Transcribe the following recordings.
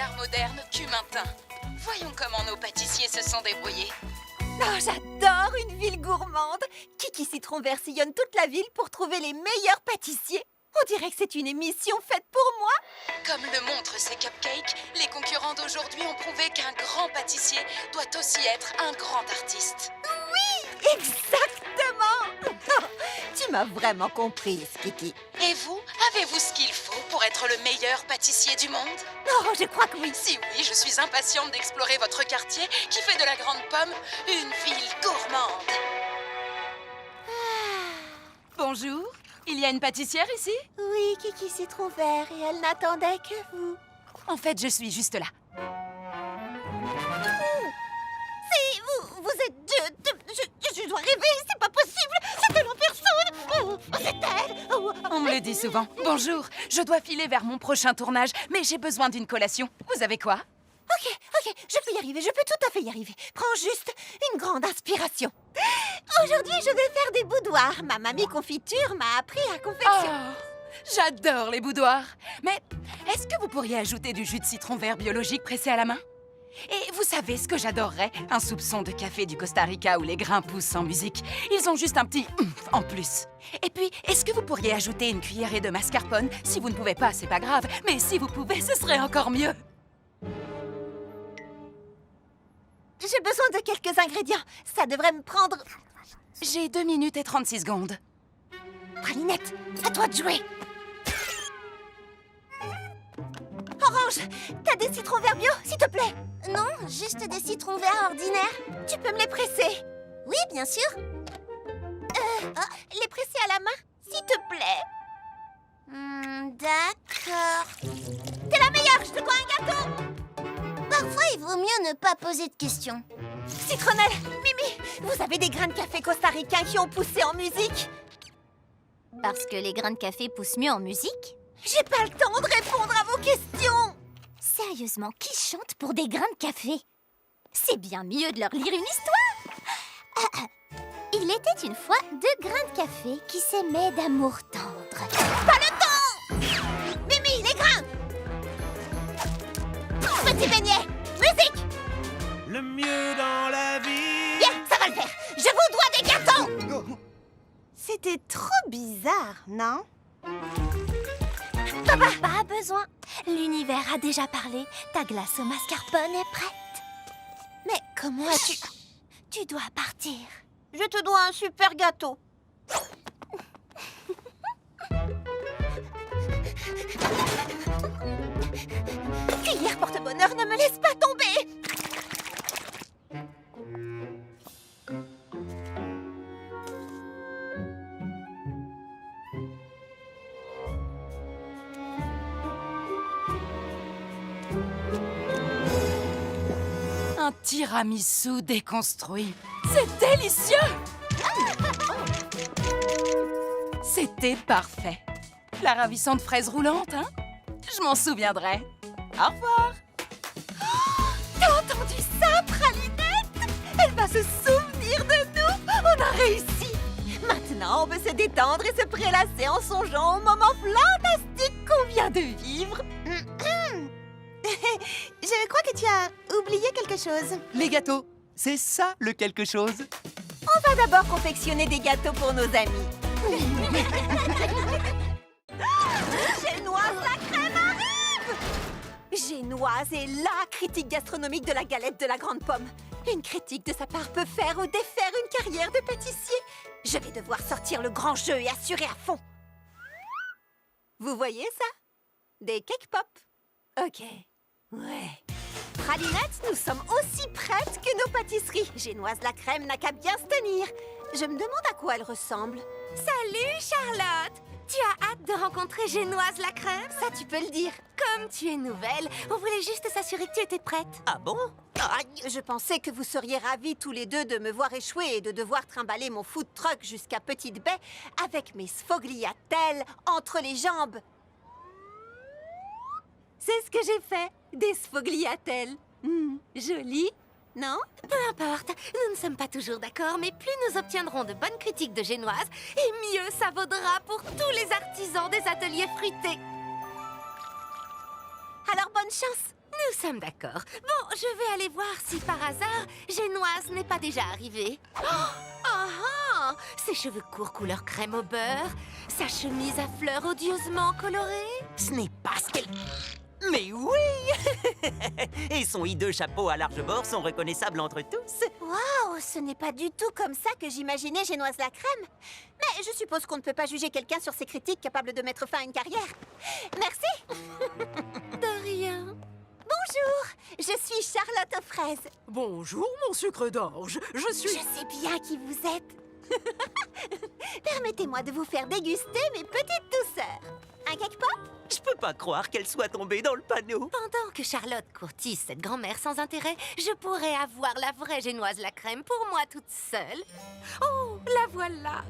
d'art moderne Cumintin. Voyons comment nos pâtissiers se sont débrouillés. Oh, j'adore une ville gourmande. Kiki Citron Vert sillonne toute la ville pour trouver les meilleurs pâtissiers. On dirait que c'est une émission faite pour moi. Comme le montrent ces cupcakes, les concurrents d'aujourd'hui ont prouvé qu'un grand pâtissier doit aussi être un grand artiste. Oui, exactement. Tu m'as vraiment comprise, Kiki. Et vous, avez-vous ce qu'il faut pour être le meilleur pâtissier du monde? Oh, je crois que oui. Si oui, je suis impatiente d'explorer votre quartier qui fait de la Grande Pomme une ville gourmande. Bonjour, il y a une pâtissière ici? Oui, Kiki Citron Vert, et elle n'attendait que vous. En fait, je suis juste là. C'est vous êtes... Je dois rêver, c'est pas possible. C'est elle en personne. Oh, c'est elle. Oh. On me le dit souvent. Bonjour, je dois filer vers mon prochain tournage, mais j'ai besoin d'une collation. Vous avez quoi? Ok, je peux y arriver, je peux tout à fait y arriver. Prends juste une grande inspiration. Aujourd'hui, je vais faire des boudoirs. Ma mamie confiture m'a appris à confectionner. Oh, j'adore les boudoirs. Mais est-ce que vous pourriez ajouter du jus de citron vert biologique pressé à la main? Et vous savez ce que j'adorerais? Un soupçon de café du Costa Rica où les grains poussent sans musique. Ils ont juste un petit oomph en plus. Et puis, est-ce que vous pourriez ajouter une cuillerée de mascarpone? Si vous ne pouvez pas, c'est pas grave. Mais si vous pouvez, ce serait encore mieux. J'ai besoin de quelques ingrédients. Ça devrait me prendre... J'ai 2 minutes et 36 secondes. Pralinette, à toi de jouer. Orange, t'as des citrons verts bio, s'il te plaît? Non, juste des citrons verts ordinaires. Tu peux me les presser? Oui, bien sûr. Les presser à la main, s'il te plaît? D'accord. T'es la meilleure, je te dois un gâteau! Parfois, il vaut mieux ne pas poser de questions. Citronnelle, Mimi, vous avez des grains de café costaricains qui ont poussé en musique? Parce que les grains de café poussent mieux en musique? J'ai pas le temps de répondre à vos questions! Sérieusement, qui chante pour des grains de café? C'est bien mieux de leur lire une histoire. Il était une fois 2 grains de café qui s'aimaient d'amour tendre. Pas le temps! Mimi, les grains! Petit beignet, musique! Le mieux dans la vie. Bien, ça va le faire! Je vous dois des gâteaux! C'était trop bizarre, non? Pas besoin. L'univers a déjà parlé. Ta glace au mascarpone est prête. Mais comment as-tu... Tu dois partir. Je te dois un super gâteau. Cuillère porte-bonheur, ne me laisse pas tomber! Un tiramisu déconstruit. C'est délicieux! C'était parfait. La ravissante fraise roulante, hein? Je m'en souviendrai. Au revoir! T'as entendu ça, Pralinette? Elle va se souvenir de nous! On a réussi! Maintenant, on peut se détendre et se prélasser en songeant au moment fantastique qu'on vient de vivre. Je crois que tu as oublié quelque chose. Les gâteaux, c'est ça le quelque chose. On va d'abord confectionner des gâteaux pour nos amis. Génoise la crème arrive! Génoise est la critique gastronomique de la galette de la Grande Pomme. Une critique de sa part peut faire ou défaire une carrière de pâtissier. Je vais devoir sortir le grand jeu et assurer à fond. Vous voyez ça? Des cake pop. Ok. Ouais. Pralinette, nous sommes aussi prêtes que nos pâtisseries. Génoise la crème n'a qu'à bien se tenir. Je me demande à quoi elle ressemble. Salut Charlotte! Tu as hâte de rencontrer Génoise la crème? Ça, tu peux le dire. Comme tu es nouvelle, on voulait juste s'assurer que tu étais prête. Ah bon? Je pensais que vous seriez ravis tous les deux de me voir échouer et de devoir trimballer mon food truck jusqu'à Petite Baie avec mes sfogliatelles entre les jambes. C'est ce que j'ai fait, des sfogliatelles. Joli, non? Peu importe, nous ne sommes pas toujours d'accord, mais plus nous obtiendrons de bonnes critiques de Génoise, et mieux ça vaudra pour tous les artisans des ateliers fruités. Alors bonne chance. Nous sommes d'accord. Bon, je vais aller voir si par hasard, Génoise n'est pas déjà arrivée. Ses cheveux courts couleur crème au beurre, sa chemise à fleurs odieusement colorée. Ce n'est pas ce qu'elle... Mais oui. Et son hideux chapeau à large bord sont reconnaissables entre tous. Waouh, ce n'est pas du tout comme ça que j'imaginais Génoise la crème. Mais je suppose qu'on ne peut pas juger quelqu'un sur ses critiques capables de mettre fin à une carrière. Merci. De rien. Bonjour, je suis Charlotte aux fraises. Bonjour, mon sucre d'orge. Je suis... Je sais bien qui vous êtes. Permettez-moi de vous faire déguster mes petites douceurs. Un cake pop? Je peux pas croire qu'elle soit tombée dans le panneau. Pendant que Charlotte courtise cette grand-mère sans intérêt, je pourrais avoir la vraie Génoise la crème pour moi toute seule. Oh, la voilà.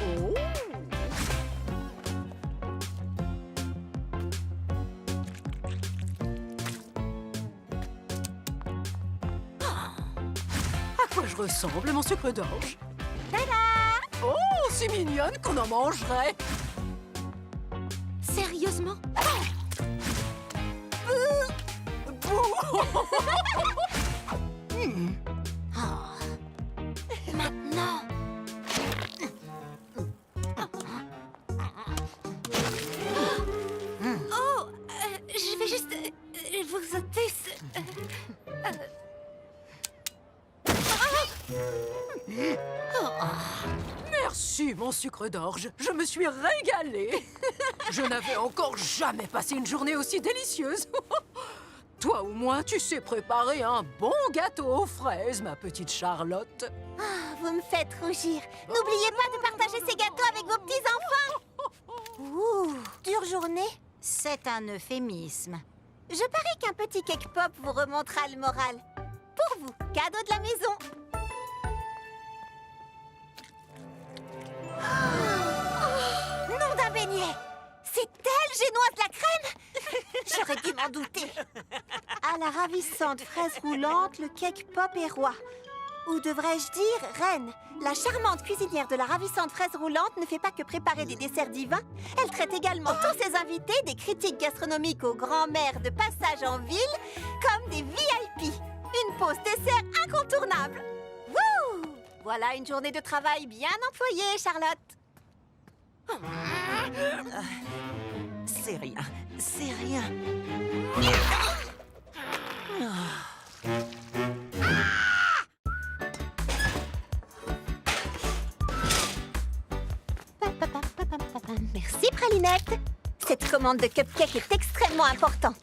Oh. À quoi je ressemble, mon sucre d'orge? Oh, si mignonne qu'on en mangerait. Sérieusement? Maintenant. Oh, je vais juste vous ôter ce... Merci, mon sucre d'orge. Je me suis régalée. Je n'avais encore jamais passé une journée aussi délicieuse. Toi ou moi, tu sais préparer un bon gâteau aux fraises, ma petite Charlotte. Vous me faites rougir. N'oubliez pas de partager ces gâteaux avec vos petits-enfants. Ouh, dure journée? C'est un euphémisme. Je parie qu'un petit cake pop vous remontera le moral. Pour vous, cadeau de la maison. Nom d'un beignet! C'est elle, Génoise la crème? J'aurais dû m'en douter. À la ravissante fraise roulante, le cake pop est roi. Ou devrais-je dire reine? La charmante cuisinière de la ravissante fraise roulante ne fait pas que préparer des desserts divins. Elle traite également tous ses invités, des critiques gastronomiques aux grands-mères de passage en ville, comme des VIP. Une pause dessert incontournable. Wouh! Voilà une journée de travail bien employée, Charlotte. C'est rien, c'est rien. Merci, Pralinette. Cette commande de cupcake est extrêmement importante.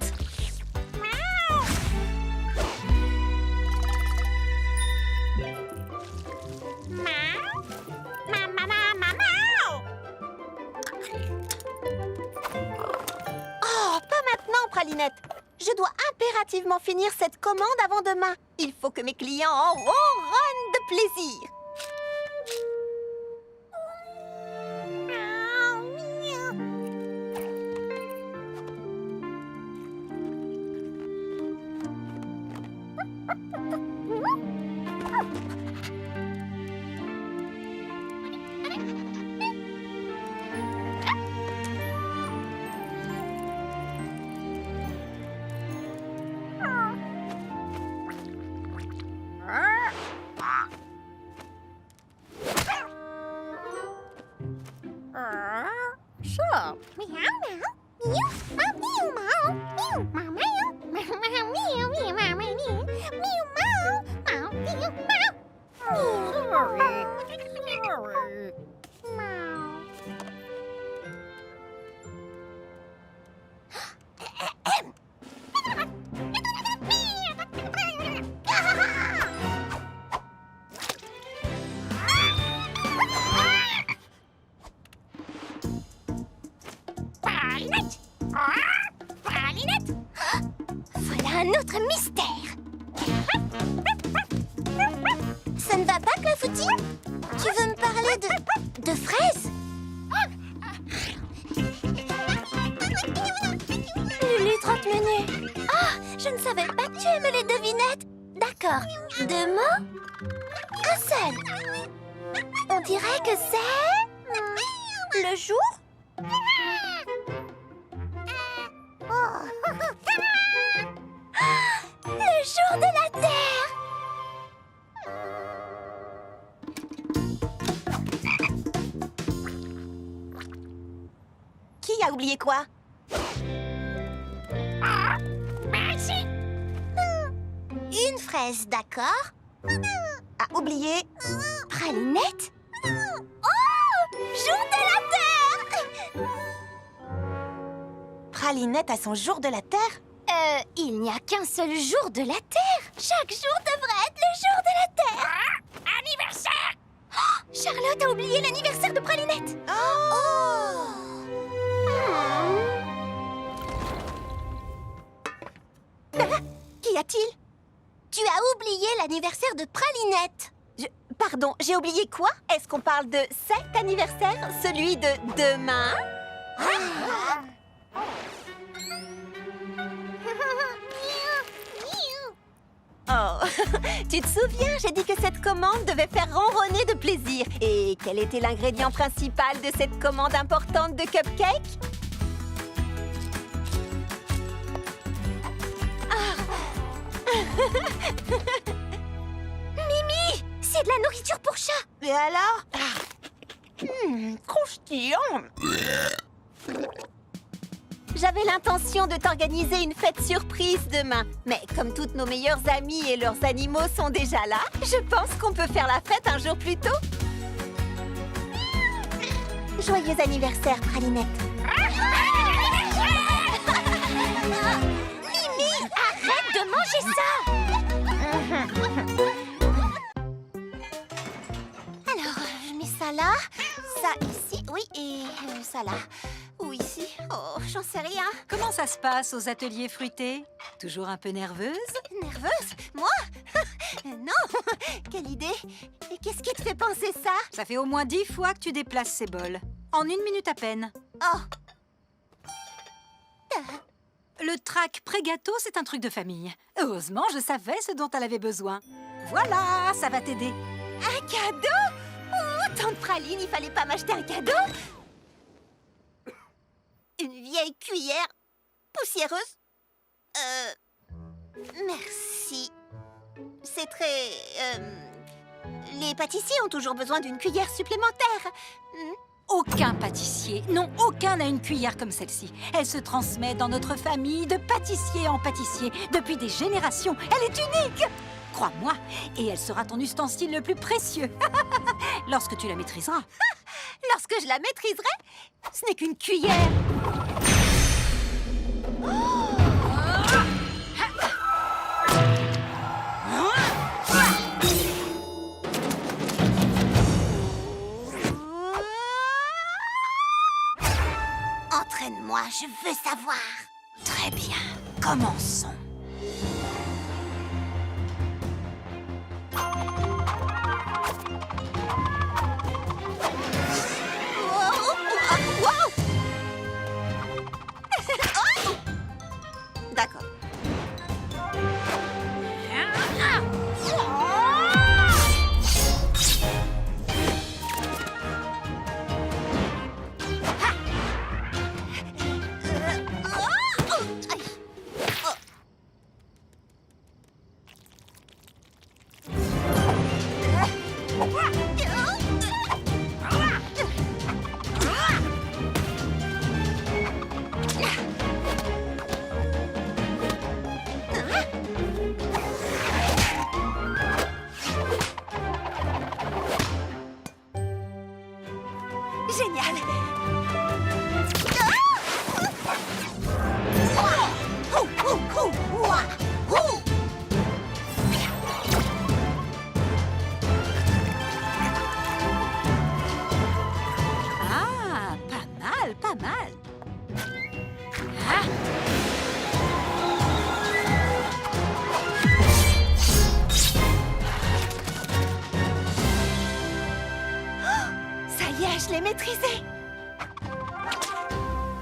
Oh, pas maintenant, Pralinette. Je dois impérativement finir cette commande avant demain. Il faut que mes clients en ronronnent de plaisir. Voilà un autre mystère. Ça ne va pas, Clafoutis? Tu veux me parler de fraises? Lulu Trente-Menus. Ah, je ne savais pas que tu aimais les devinettes. D'accord. 2 mots? Un seul. On dirait que c'est... le jour? Le jour de la Terre! Qui a oublié quoi? Une fraise, d'accord? A oublié Pralinette? Oh! Jour de la Terre! Pralinette à son jour de la Terre? Il n'y a qu'un seul jour de la Terre. Chaque jour devrait être le jour de la Terre. Anniversaire! Oh, Charlotte a oublié l'anniversaire de Pralinette. Qu'y a-t-il? Tu as oublié l'anniversaire de Pralinette. Pardon, j'ai oublié quoi? Est-ce qu'on parle de cet anniversaire? Celui de demain? Oh, tu te souviens, j'ai dit que cette commande devait faire ronronner de plaisir. Et quel était l'ingrédient principal de cette commande importante de cupcake? Mimi, c'est de la nourriture pour chat. Et alors? Croustillant. J'avais l'intention de t'organiser une fête surprise demain. Mais comme toutes nos meilleures amies et leurs animaux sont déjà là, je pense qu'on peut faire la fête un jour plus tôt. Joyeux anniversaire, Pralinette. Mimi, arrête de manger ça. Alors, je mets ça là, ça ici, oui, et ça là. Ou ici. Oh, j'en sais rien. Comment ça se passe aux ateliers fruités? Toujours un peu nerveuse? Nerveuse? Moi? Non. Quelle idée. Et qu'est-ce qui te fait penser ça? Ça fait au moins 10 fois que tu déplaces ces bols. En 1 minute à peine. Oh. Le trac pré-gâteau, c'est un truc de famille. Heureusement, je savais ce dont elle avait besoin. Voilà, ça va t'aider. Un cadeau? Oh, tante Praline, il fallait pas m'acheter un cadeau? Une vieille cuillère poussiéreuse? Merci. C'est très... Les pâtissiers ont toujours besoin d'une cuillère supplémentaire. Aucun pâtissier, non, aucun n'a une cuillère comme celle-ci. Elle se transmet dans notre famille de pâtissier en pâtissier depuis des générations. Elle est unique! Crois-moi, et elle sera ton ustensile le plus précieux. Lorsque tu la maîtriseras. Lorsque je la maîtriserai, ce n'est qu'une cuillère. Entraîne-moi, je veux savoir. Très bien, commençons. D'accord. Génial! Ah, pas mal, pas mal. Ah. Ça y est, je l'ai maîtrisé!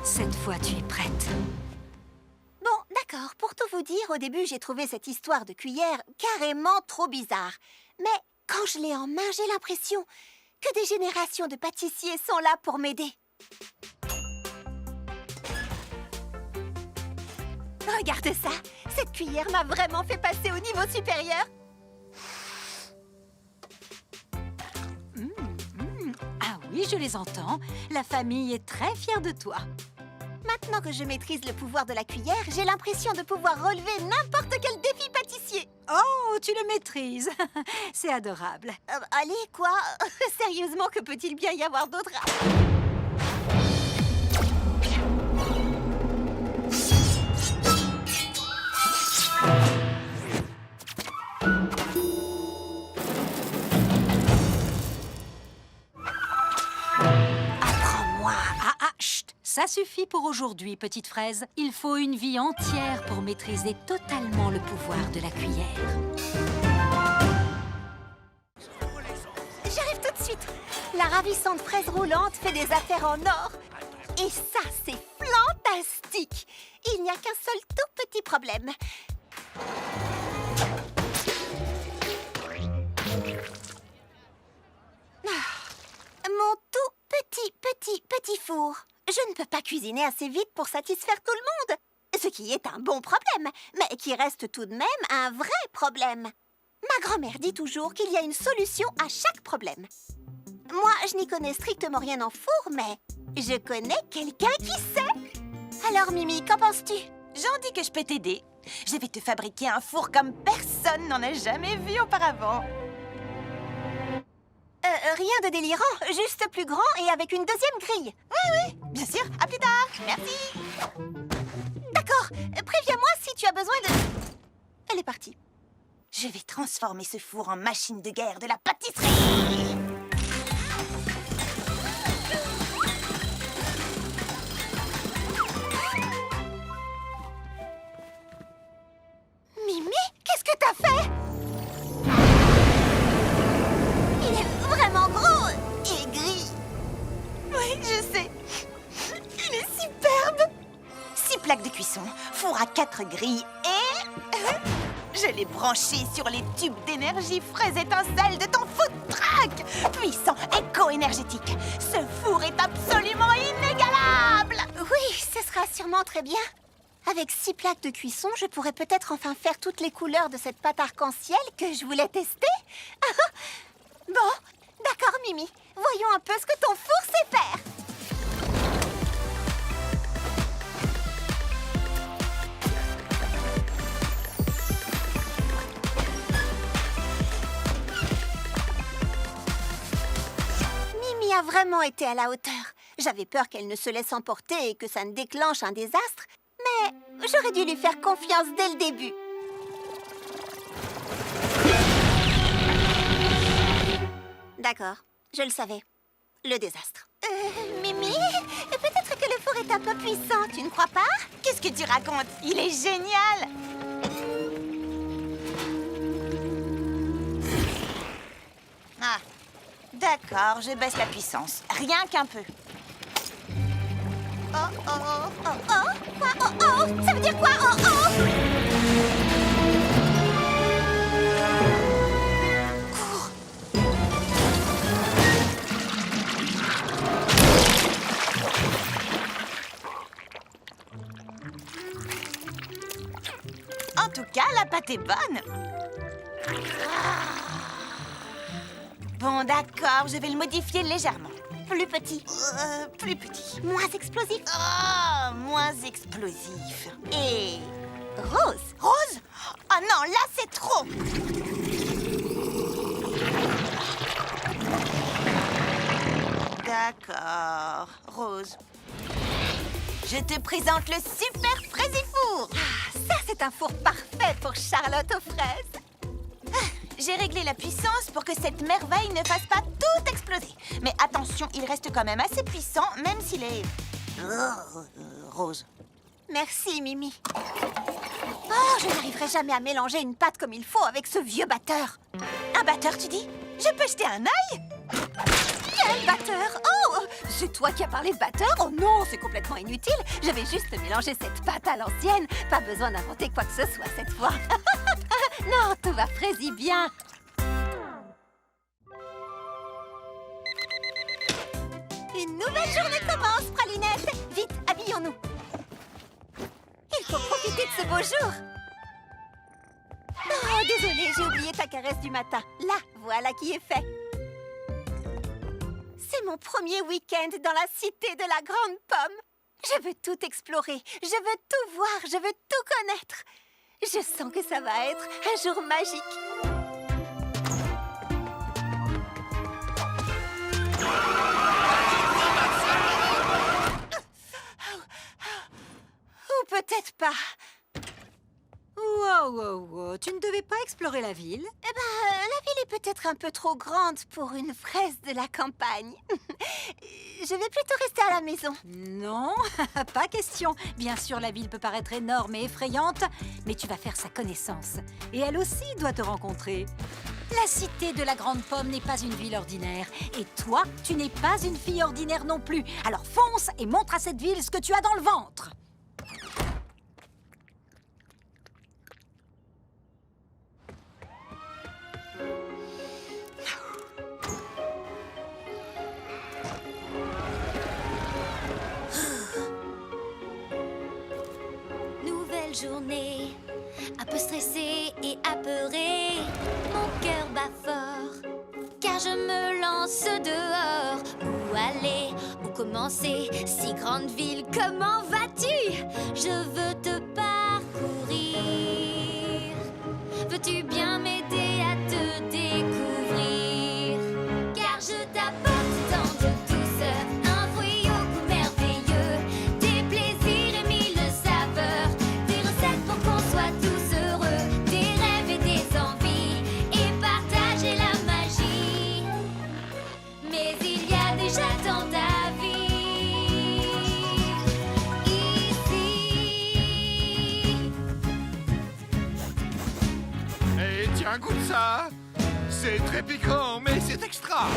Cette fois, tu es prête. Bon, d'accord, pour tout vous dire, au début, j'ai trouvé cette histoire de cuillère carrément trop bizarre. Mais quand je l'ai en main, j'ai l'impression que des générations de pâtissiers sont là pour m'aider. Regarde ça, cette cuillère m'a vraiment fait passer au niveau supérieur. Ah oui, je les entends. La famille est très fière de toi. Maintenant que je maîtrise le pouvoir de la cuillère, j'ai l'impression de pouvoir relever n'importe quel défi pâtissier. Oh, tu le maîtrises. C'est adorable. Allez, quoi? Sérieusement, que peut-il bien y avoir d'autre? Apprends-moi. Chut. Ça suffit pour aujourd'hui, petite fraise. Il faut une vie entière pour maîtriser totalement le pouvoir de la cuillère. J'arrive tout de suite. La ravissante fraise roulante fait des affaires en or. Et ça, c'est fantastique. Il n'y a qu'un seul tout petit problème. Mon tout petit four. Je ne peux pas cuisiner assez vite pour satisfaire tout le monde. Ce qui est un bon problème, mais qui reste tout de même un vrai problème. Ma grand-mère dit toujours qu'il y a une solution à chaque problème. Moi, je n'y connais strictement rien en four, mais je connais quelqu'un qui sait. Alors, Mimi, qu'en penses-tu? J'en dis que je peux t'aider. Je vais te fabriquer un four comme personne n'en a jamais vu auparavant. Rien de délirant, juste plus grand et avec une deuxième grille. Oui, bien sûr. À plus tard. Merci. D'accord, préviens-moi si tu as besoin de... Elle est partie. Je vais transformer ce four en machine de guerre de la pâtisserie. Mimi, qu'est-ce que t'as fait? Il est vraiment gros et gris. Oui, je sais. Il est superbe. 6 plaques de cuisson, four à 4 grilles et... Je l'ai branché sur les tubes d'énergie fraise étincelle de ton food truck. Puissant, éco-énergétique. Ce four est absolument inégalable. Oui, ce sera sûrement très bien. Avec 6 plaques de cuisson, je pourrais peut-être enfin faire toutes les couleurs de cette pâte arc-en-ciel que je voulais tester. Bon, d'accord, Mimi. Voyons un peu ce que ton four sait faire. Mimi a vraiment été à la hauteur. J'avais peur qu'elle ne se laisse emporter et que ça ne déclenche un désastre. Mais j'aurais dû lui faire confiance dès le début. D'accord, je le savais. Le désastre. Mimi, peut-être que le four est un peu puissant, tu ne crois pas? Qu'est-ce que tu racontes? Il est génial. Ah, d'accord, je baisse la puissance. Rien qu'un peu. Oh, oh, oh, oh, oh, quoi? Oh, oh, ça veut dire quoi? Oh, oh! Cours! En tout cas, la pâte est bonne. Bon, d'accord, je vais le modifier légèrement. Plus petit. Plus petit. Moins explosif. Oh, moins explosif. Et rose. Rose? Oh non, là, c'est trop. D'accord, Rose. Je te présente le super fraisifour. Ça, c'est un four parfait pour Charlotte aux fraises. J'ai réglé la puissance pour que cette merveille ne fasse pas tout exploser. Mais attention, il reste quand même assez puissant, même s'il est... rose. Merci, Mimi. Oh, je n'arriverai jamais à mélanger une pâte comme il faut avec ce vieux batteur. Un batteur, tu dis? Je peux jeter un œil? Quel batteur? Oh, c'est toi qui as parlé de batteur? Oh non, c'est complètement inutile. Je vais juste mélanger cette pâte à l'ancienne. Pas besoin d'inventer quoi que ce soit cette fois. Non, tout va fraisi bien. Une nouvelle journée commence, Pralinette. Vite, habillons-nous. Il faut profiter de ce beau jour. Oh, désolée, j'ai oublié ta caresse du matin. Là, voilà qui est fait. C'est mon premier week-end dans la cité de la Grande Pomme. Je veux tout explorer, je veux tout voir, je veux tout connaître. Je sens que ça va être un jour magique. Ou peut-être pas. Wow, wow, wow. Tu ne devais pas explorer la ville? La ville est peut-être un peu trop grande pour une fraise de la campagne. Je vais plutôt rester à la maison. Non, pas question. Bien sûr, la ville peut paraître énorme et effrayante, mais tu vas faire sa connaissance. Et elle aussi doit te rencontrer. La cité de la Grande Pomme n'est pas une ville ordinaire. Et toi, tu n'es pas une fille ordinaire non plus. Alors fonce et montre à cette ville ce que tu as dans le ventre. Nouvelle journée, un peu stressée et apeurée. Mon cœur bat fort, car je me lance dehors. Où aller, où commencer? Si grande ville, comment vas-tu? Je veux te parcourir. Veux-tu bien m'aider à te découvrir? Car je t'apporte tant de douceur, un fruit au goût merveilleux, des plaisirs et mille saveurs, des recettes pour qu'on soit tous heureux, des rêves et des envies, et partager la magie. Mais il y a déjà tant à vivre ici. Et tiens, goûte ça. C'est très piquant, mais c'est extra.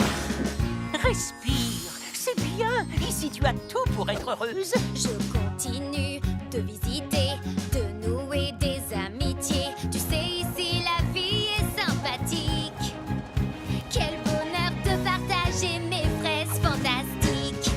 Respire, c'est bien. Ici, tu as tout pour être heureuse. Je continue de visiter, de nouer des amitiés. Tu sais, ici la vie est sympathique. Quel bonheur de partager mes fraises fantastiques.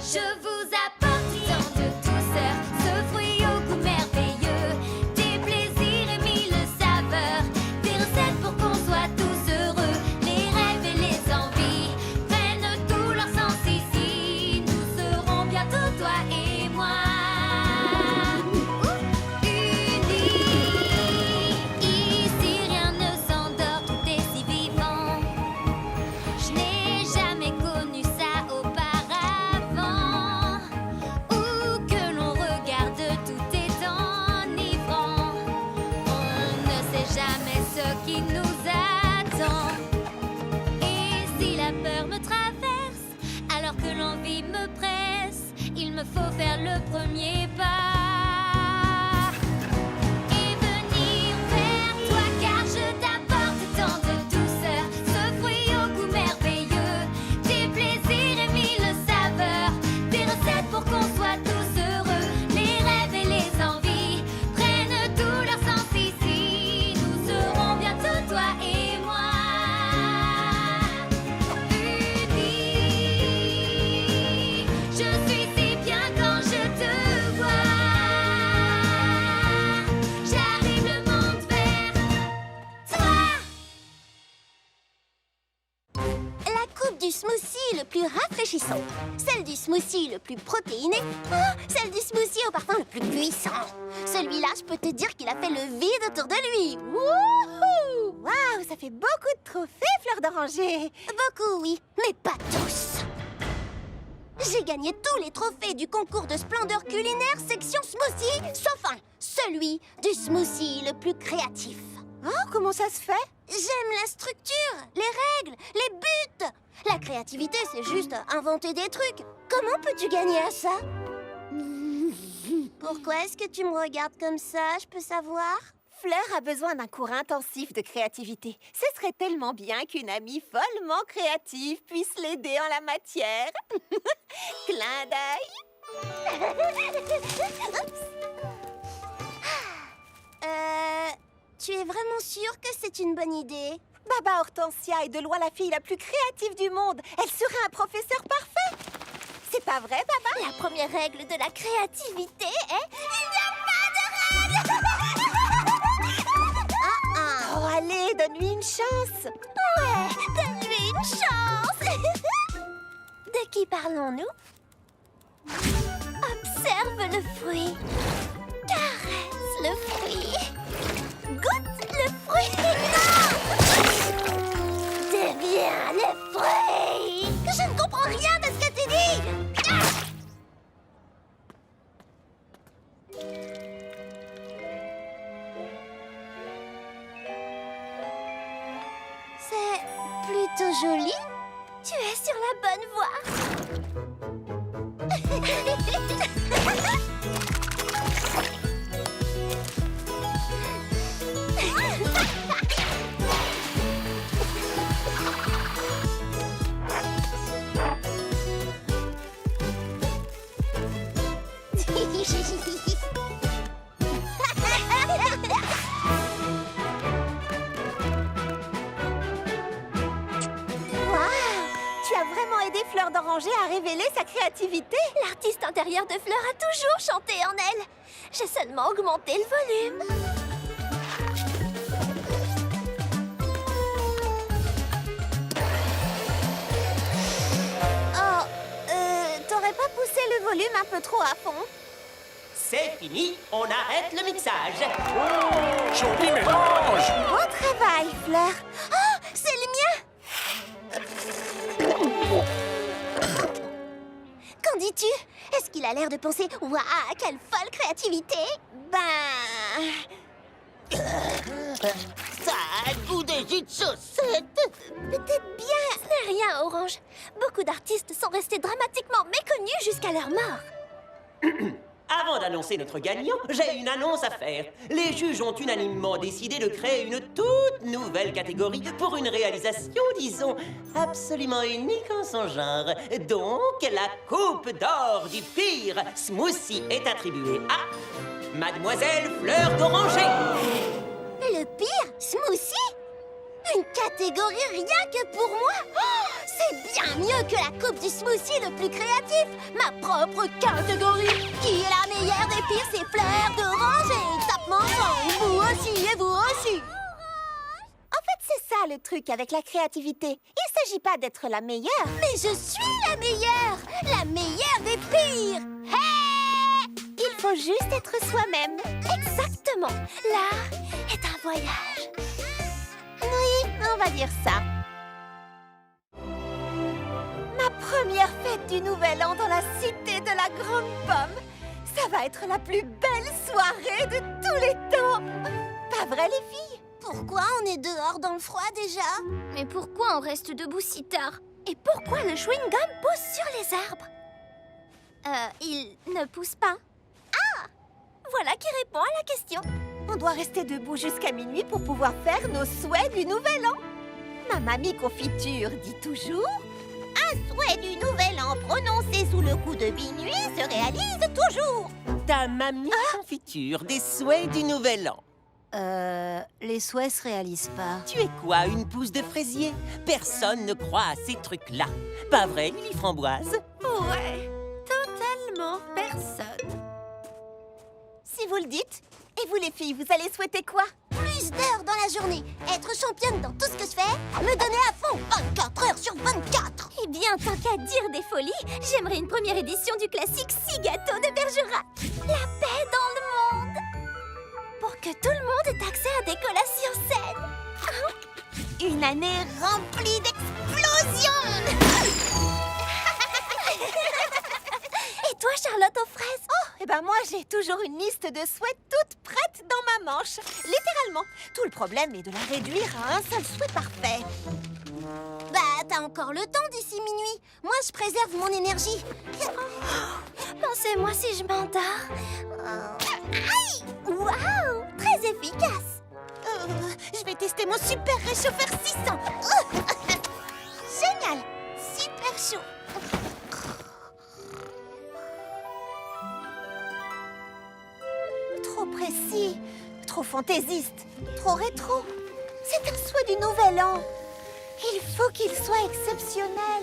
Je vous apporte tant de douceur, ce fruit au goût merveilleux, des plaisirs et mille saveurs, des recettes pour qu'on soit tous heureux. Les rêves et les envies prennent tout leur sens ici. Nous serons bientôt toi et moi unis. Ici rien ne s'endort, tout est si vivant. Je n'ai jamais connu ça auparavant. Où que l'on regarde, tout est enivrant. On ne sait jamais ce qui nous attend. Et si la peur me traverse, alors que l'envie me presse, il me faut faire le premier pas et venir vers toi, car je t'apporte tant de douceur, ce fruit au goût merveilleux, des plaisirs et mille saveurs, des recettes pour qu'on soit tous heureux. Les rêves et les envies prennent tout leur sens ici. Nous serons bientôt toi et moi unis. Je suis si bien quand je te vois. J'arrive le monde vers toi. La coupe du smoothie le plus rafraîchissant, celle du smoothie le plus protéiné, celle du smoothie au parfum le plus puissant. Celui-là, je peux te dire qu'il a fait le vide autour de lui. Wouhou! Waouh, ça fait beaucoup de trophées, Fleur d'Oranger. Beaucoup, oui, mais pas tous. J'ai gagné tous les trophées du concours de splendeur culinaire section smoothie, sauf un, celui du smoothie le plus créatif. Oh, comment ça se fait? J'aime la structure, les règles, les buts. La créativité, c'est juste inventer des trucs. Comment peux-tu gagner à ça? Pourquoi est-ce que tu me regardes comme ça, je peux savoir? Fleur a besoin d'un cours intensif de créativité. Ce serait tellement bien qu'une amie follement créative puisse l'aider en la matière. Clin d'œil. Tu es vraiment sûre que c'est une bonne idée? Baba Hortensia est de loin la fille la plus créative du monde. Elle serait un professeur parfait. C'est pas vrai, Baba? La première règle de la créativité est... Il n'y a pas de règle. Oh, allez, donne-lui une chance. Ouais, donne-lui une chance. De qui parlons-nous? Observe le fruit. Caresse le fruit. Goûte le fruit. Non! Deviens le fruit. Je ne comprends rien de ce que tu dis. C'est plutôt joli. Tu es sur la bonne voie. Tu as vraiment aidé Fleur d'Oranger à révéler sa créativité. L'artiste intérieur de Fleur a toujours chanté en elle. J'ai seulement augmenté le volume. Oh, t'aurais pas poussé le volume un peu trop à fond? C'est fini, on arrête le mixage. Joli mélange! Bon travail, Fleur. Oh, c'est le mien! Qu'en dis-tu? Est-ce qu'il a l'air de penser « Waouh, quelle folle créativité !» Ben... Ça a goût de jus de chaussette. Peut-être bien. Ce n'est rien, Orange. Beaucoup d'artistes sont restés dramatiquement méconnus jusqu'à leur mort. Avant d'annoncer notre gagnant, j'ai une annonce à faire. Les juges ont unanimement décidé de créer une toute nouvelle catégorie pour une réalisation, disons, absolument unique en son genre. Donc, la coupe d'or du pire smoothie est attribuée à Mademoiselle Fleur d'Oranger. Le pire smoothie? Une catégorie rien que pour moi? Oh, c'est bien mieux que la coupe du smoothie le plus créatif. Ma propre catégorie. Qui est la meilleure des pires? C'est Fleur d'Oranger. Tape mon sang. Vous aussi et vous aussi. En fait, c'est ça le truc avec la créativité. Il s'agit pas d'être la meilleure. Mais je suis la meilleure. La meilleure des pires. Hey! Il faut juste être soi-même. Exactement. L'art est un voyage. Oui, on va dire ça. Ma première fête du Nouvel An dans la cité de la Grande Pomme. Ça va être la plus belle soirée de tous les temps. Pas vrai, les filles? Pourquoi on est dehors dans le froid déjà? Mais pourquoi on reste debout si tard? Et pourquoi le chewing-gum pousse sur les arbres? Il ne pousse pas. Ah! Voilà qui répond à la question. On doit rester debout jusqu'à minuit pour pouvoir faire nos souhaits du Nouvel An. Ma mamie confiture dit toujours... Un souhait du Nouvel An prononcé sous le coup de minuit se réalise toujours. Ta mamie confiture des souhaits du Nouvel An. Les souhaits se réalisent pas. Tu es quoi, une pousse de fraisier? Personne ne croit à ces trucs-là. Pas vrai, Lily Framboise? Ouais, totalement personne. Si vous le dites. Et vous, les filles, vous allez souhaiter quoi? Plus d'heures dans la journée, être championne dans tout ce que je fais, me donner à fond 24 heures sur 24. Eh bien, tant qu'à dire des folies, j'aimerais une première édition du classique 6 gâteaux de Bergerac. La paix dans le monde. Pour que tout le monde ait accès à des collations saines. Une année remplie d'explosions. Et toi, Charlotte aux fraises? Oh, et ben moi, j'ai toujours une liste de souhaits toute prête dans ma manche. Littéralement. Tout le problème est de la réduire à un seul souhait parfait. Bah, t'as encore le temps d'ici minuit. Moi, je préserve mon énergie. Pensez-moi si je m'endors. Aïe! Waouh! Très efficace. Je vais tester mon super réchauffeur 600. Génial! Super chaud. Trop précis, trop fantaisiste, trop rétro. C'est un souhait du Nouvel An. Il faut qu'il soit exceptionnel.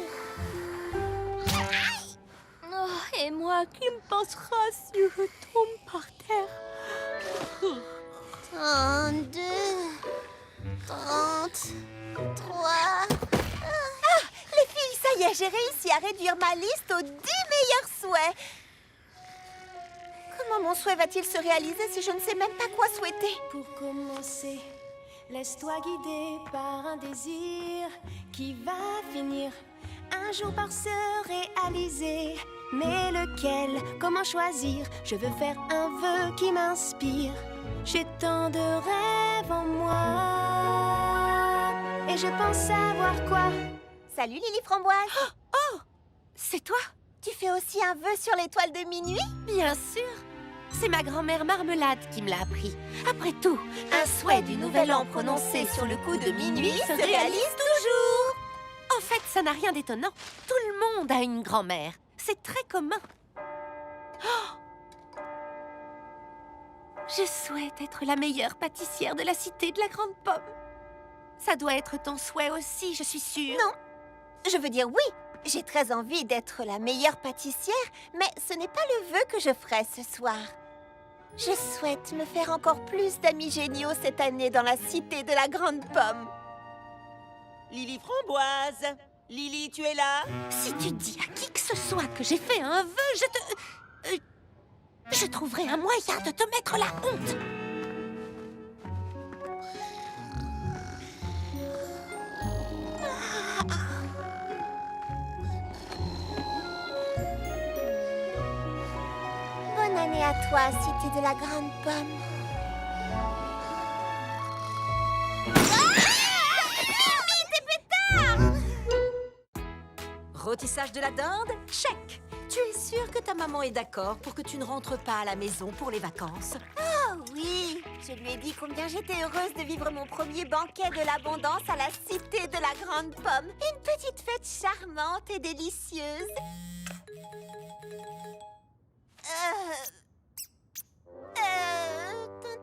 et moi qui me passera si je tombe par terre. 32, 33... Les filles, ça y est, j'ai réussi à réduire ma liste aux 10 meilleurs souhaits. Comment mon souhait va-t-il se réaliser si je ne sais même pas quoi souhaiter? Pour commencer, laisse-toi guider par un désir qui va finir un jour par se réaliser. Mais lequel? Comment choisir? Je veux faire un vœu qui m'inspire. J'ai tant de rêves en moi et je pense savoir quoi. Salut Lily Framboise. Oh, c'est toi? Tu fais aussi un vœu sur l'étoile de minuit? Bien sûr. C'est ma grand-mère Marmelade qui me l'a appris. Après tout, un souhait du nouvel an prononcé sur le coup de minuit se réalise toujours. En fait, ça n'a rien d'étonnant. Tout le monde a une grand-mère. C'est très commun. Oh! Je souhaite être la meilleure pâtissière de la cité de la Grande Pomme. Ça doit être ton souhait aussi, je suis sûre. Non, je veux dire oui. J'ai très envie d'être la meilleure pâtissière, mais ce n'est pas le vœu que je ferai ce soir. Je souhaite me faire encore plus d'amis géniaux cette année dans la cité de la Grande Pomme. Lily Framboise, Lily, tu es là? Si tu dis à qui que ce soit que j'ai fait un vœu, je trouverai un moyen de te mettre la honte. Bonne année à toi, cité de la Grande Pomme. Rôtissage de la dinde? Check! Tu es sûre que ta maman est d'accord pour que tu ne rentres pas à la maison pour les vacances? Oh oui, je lui ai dit combien j'étais heureuse de vivre mon premier banquet de l'abondance à la cité de la Grande Pomme. Une petite fête charmante et délicieuse.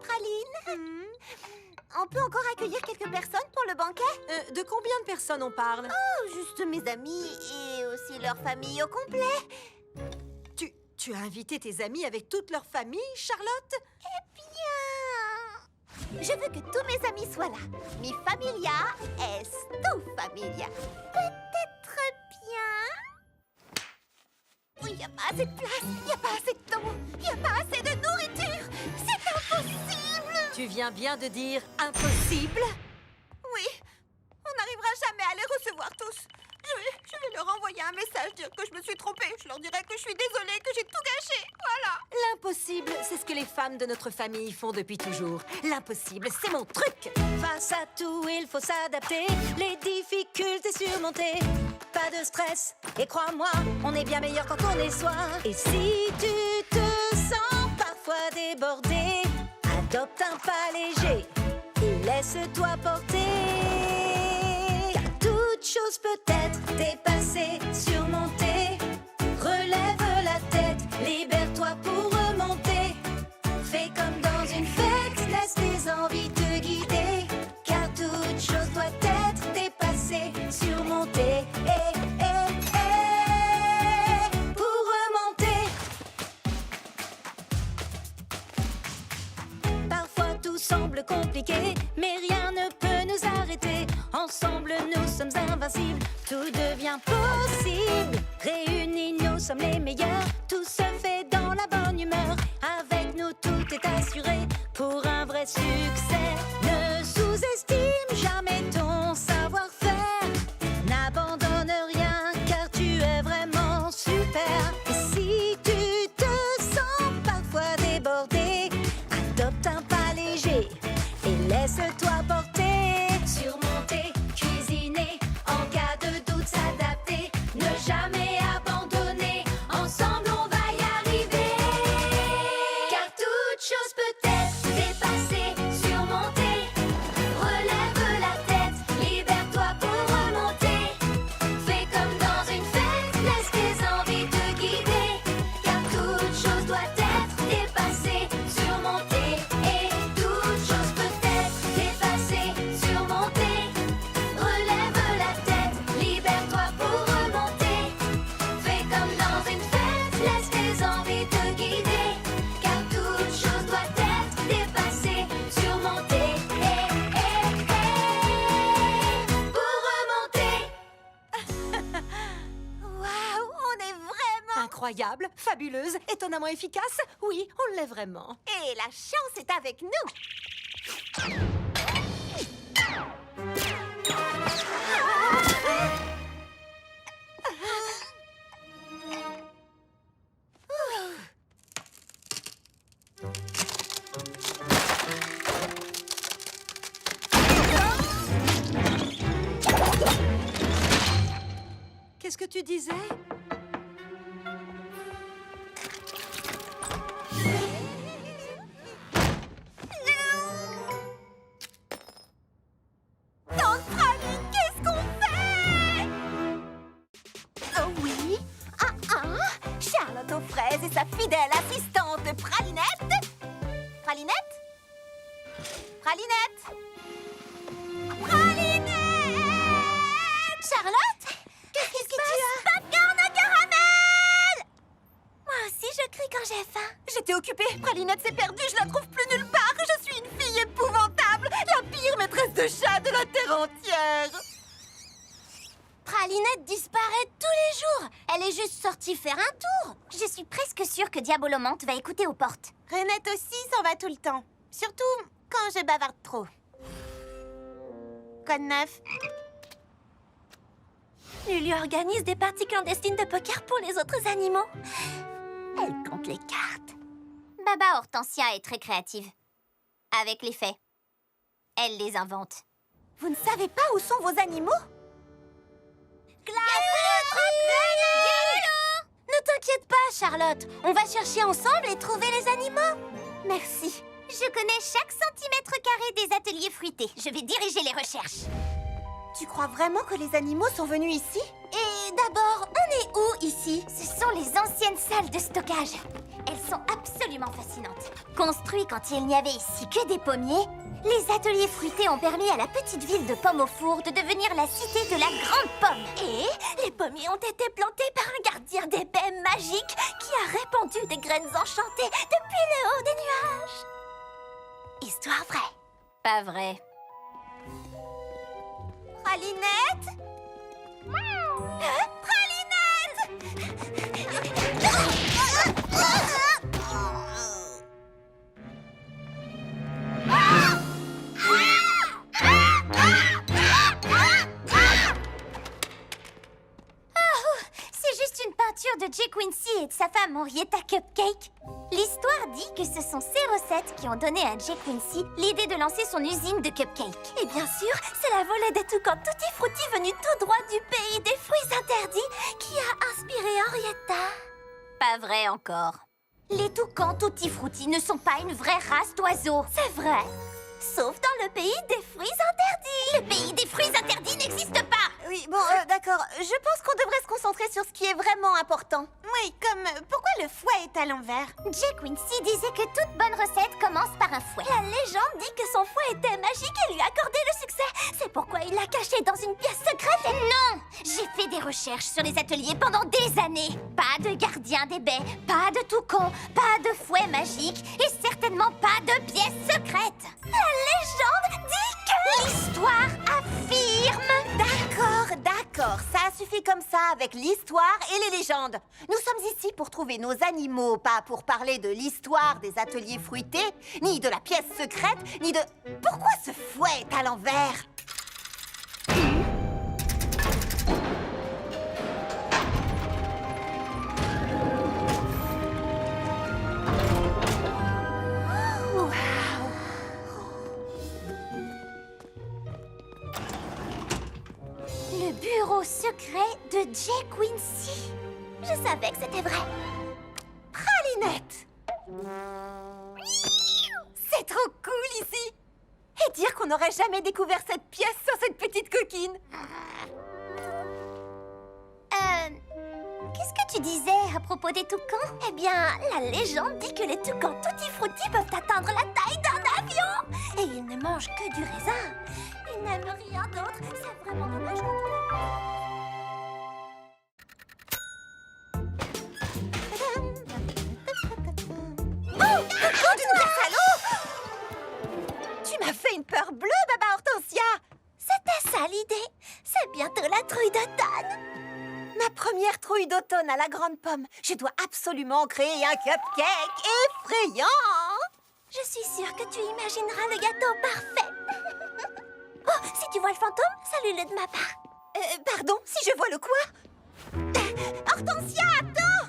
Praline, on peut encore accueillir quelques personnes pour le banquet? De combien de personnes on parle? Oh, juste mes amis et aussi leur famille au complet. Tu as invité tes amis avec toute leur famille, Charlotte? Eh bien, je veux que tous mes amis soient là. Mi familia est tu familia. Peut-être bien. Oui, il n'y a pas assez de place, il n'y a pas assez de temps, il n'y a pas assez de nourriture. C'est impossible. Tu viens bien de dire impossible? Oui, on n'arrivera jamais à les recevoir tous. Je vais leur envoyer un message, dire que je me suis trompée. Je leur dirai que je suis désolée, que j'ai tout gâché. Voilà. L'impossible, c'est ce que les femmes de notre famille font depuis toujours. L'impossible, c'est mon truc. Face à tout, il faut s'adapter, les difficultés surmonter. Pas de stress, et crois-moi, on est bien meilleur quand on est soi. Et si tu te sens parfois débordé, adopte un pas léger et laisse-toi porter. Toute chose peut être dépassée, surmontée. Relève la tête, libère-toi pour remonter. Fais comme dans une fête, laisse tes envies te guider. Car toute chose doit être dépassée, surmontée. Pour remonter. Parfois tout semble compliqué, mais rien ne peut nous arrêter. Ensemble nous sommes invincibles, tout devient possible. Réunis nous sommes les meilleurs, tout se fait dans la bonne humeur. Avec nous tout est assuré pour un vrai succès. Ne sous-estime jamais ton savoir-faire, n'abandonne rien car tu es vraiment super. Et si tu te sens parfois débordé, adopte un pas léger et laisse-toi porter. Surmonter, cuisiner, en cas de doute s'adapter, ne jamais abandonner, ensemble on va y arriver. Car toute chose peut être dépassée, surmontée. Relève la tête, libère incroyable, fabuleuse, étonnamment efficace. Oui, on l'est vraiment. Et la chance est avec nous. Qu'est-ce que tu disais? Tante Praline, qu'est-ce qu'on fait? Oh oui? Charlotte aux fraises et sa fidèle assistante Pralinette. Pralinette? Pralinette? Pralinette! Charlotte? Qu'est-ce que tu as? Popcorn au caramel! Moi aussi, je crie quand j'ai faim. J'étais occupée. Pralinette s'est perdue, je la trouve plus nulle part. Je suis une fille épouvantable, la pire maîtresse de chat de la terre entière. Pralinette disparaît tous les jours. Elle est juste sortie faire un tour. Je suis presque sûre que Diabolomante va écouter aux portes. Renette aussi s'en va tout le temps. Surtout quand je bavarde trop. Quoi de neuf? Lulu organise des parties clandestines de poker pour les autres animaux. Elle compte les cartes. Baba Hortensia est très créative. Avec les faits. Elle les invente. Vous ne savez pas où sont vos animaux? Ne t'inquiète pas, Charlotte. On va chercher ensemble et trouver les animaux. Merci. Je connais chaque centimètre carré des ateliers fruités. Je vais diriger les recherches. Tu crois vraiment que les animaux sont venus ici? Et d'abord, on est où ici? Ce sont les anciennes salles de stockage. Elles sont absolument fascinantes. Construites quand il n'y avait ici que des pommiers, les ateliers fruités ont permis à la petite ville de Pomme au Four de devenir la cité de la Grande Pomme. Et les pommiers ont été plantés par un gardien des baies magique qui a répandu des graines enchantées depuis le haut des nuages. Histoire vraie. Pas vrai. Pralinette? C'est juste une peinture de Jay Quincy et de sa femme Henrietta Cupcake. L'histoire dit que ce sont ces recettes qui ont donné à Jay Quincy l'idée de lancer son usine de cupcakes. Et bien sûr, c'est la volée des toucans Tutti Frutti venue tout droit du pays des fruits interdits qui a inspiré Henrietta. Pas vrai encore. Les toucans Tutti Frutti ne sont pas une vraie race d'oiseaux, c'est vrai. Sauf dans le pays des fruits interdits. Le pays des fruits interdits n'existe pas. Oui, bon, d'accord. Je pense qu'on devrait se concentrer sur ce qui est vraiment important. Oui, comme pourquoi le fouet est à l'envers? Jay Quincy disait que toute bonne recette commence par un fouet. La légende dit que son fouet était magique et lui accordait le succès. C'est pourquoi il l'a caché dans une pièce secrète. Non! J'ai fait des recherches sur les ateliers pendant des années. Pas de gardien des baies, pas de toucan, pas de fouet magique et certainement pas de pièce secrète. La légende dit que... L'histoire affirme... D'accord, ça suffit comme ça avec l'histoire et les légendes. Nous sommes ici pour trouver nos animaux, pas pour parler de l'histoire des ateliers fruités, ni de la pièce secrète, ni de... Pourquoi ce fouet est à l'envers? Le bureau secret de Jay Quincy. Je savais que c'était vrai. Pralinette! C'est trop cool ici! Et dire qu'on n'aurait jamais découvert cette pièce sans cette petite coquine! Qu'est-ce que tu disais à propos des toucans? Eh bien, la légende dit que les toucans Tutti Frutti peuvent atteindre la taille d'un avion. Et ils ne mangent que du raisin. Ils n'aiment rien d'autre. C'est vraiment dommage quand on Tu m'as fait une peur bleue, Baba Hortensia! C'était ça l'idée. C'est bientôt la trouille d'automne. Ma première trouille d'automne à la grande pomme. Je dois absolument créer un cupcake effrayant. Je suis sûre que tu imagineras le gâteau parfait. Oh, si tu vois le fantôme, salue-le de ma part. Pardon, si je vois le quoi? Hortensia, attends!